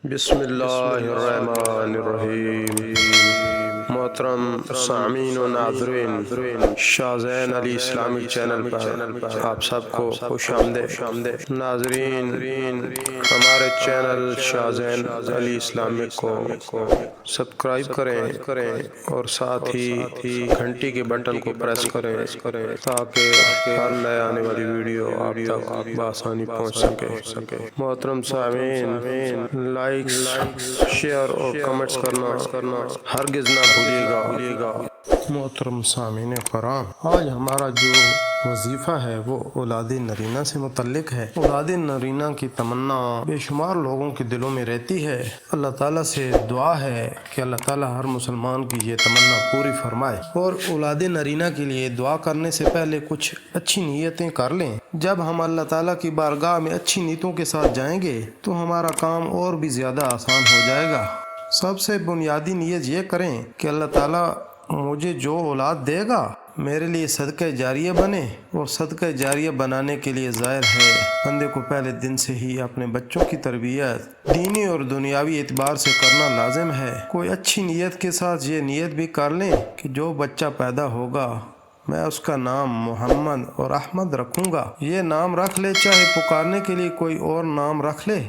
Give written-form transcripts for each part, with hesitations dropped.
بسم اللہ الرحمن الرحیم۔ محترم سامعین و ناظرین، شاہ زین علی اسلامی چینل پر آپ سب کو خوش آمدید۔ ناظرین، ہمارے چینل شاہ زین علی اسلامی کو سبسکرائب کریں اور ساتھ ہی گھنٹی کے بٹن کو پریس کریں تاکہ ہر نئے آنے والی ویڈیو آپ تک بآسانی پہنچ سکے۔ محترم سامعین، لائکس، شیئر اور کمنٹس کرنا ہرگز نہ بھولیے گا۔ محترم سامعین کرام، آج ہمارا جو وظیفہ ہے وہ اولاد نرینہ سے متعلق ہے۔ اولاد نرینہ کی تمنا بے شمار لوگوں کے دلوں میں رہتی ہے۔ اللہ تعالیٰ سے دعا ہے کہ اللہ تعالیٰ ہر مسلمان کی یہ تمنا پوری فرمائے، اور اولاد نرینہ کے لیے دعا کرنے سے پہلے کچھ اچھی نیتیں کر لیں۔ جب ہم اللہ تعالیٰ کی بارگاہ میں اچھی نیتوں کے ساتھ جائیں گے تو ہمارا کام اور بھی زیادہ آسان ہو جائے گا۔ سب سے بنیادی نیت یہ کریں کہ اللہ تعالیٰ مجھے جو اولاد دے گا میرے لیے صدقہ جاریہ بنے، اور صدقہ جاریہ بنانے کے لیے ظاہر ہے بندے کو پہلے دن سے ہی اپنے بچوں کی تربیت دینی اور دنیاوی اعتبار سے کرنا لازم ہے۔ کوئی اچھی نیت کے ساتھ یہ نیت بھی کر لیں کہ جو بچہ پیدا ہوگا میں اس کا نام محمد اور احمد رکھوں گا۔ یہ نام رکھ لے، چاہے پکارنے کے لیے کوئی اور نام رکھ لے،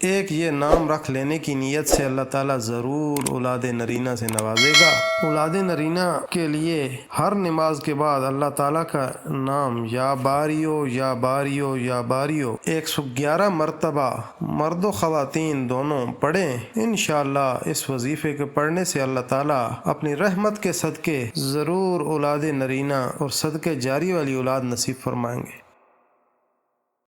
ایک یہ نام رکھ لینے کی نیت سے اللہ تعالیٰ ضرور اولاد نرینہ سے نوازے گا۔ اولاد نرینہ کے لیے ہر نماز کے بعد اللہ تعالیٰ کا نام یا باریو یا باریو یا باریو 111 مرتبہ مرد و خواتین دونوں پڑھیں۔ انشاءاللہ اس وظیفے کے پڑھنے سے اللہ تعالیٰ اپنی رحمت کے صدقے ضرور اولاد نرینہ اور صدقے جاری والی اولاد نصیب فرمائیں گے۔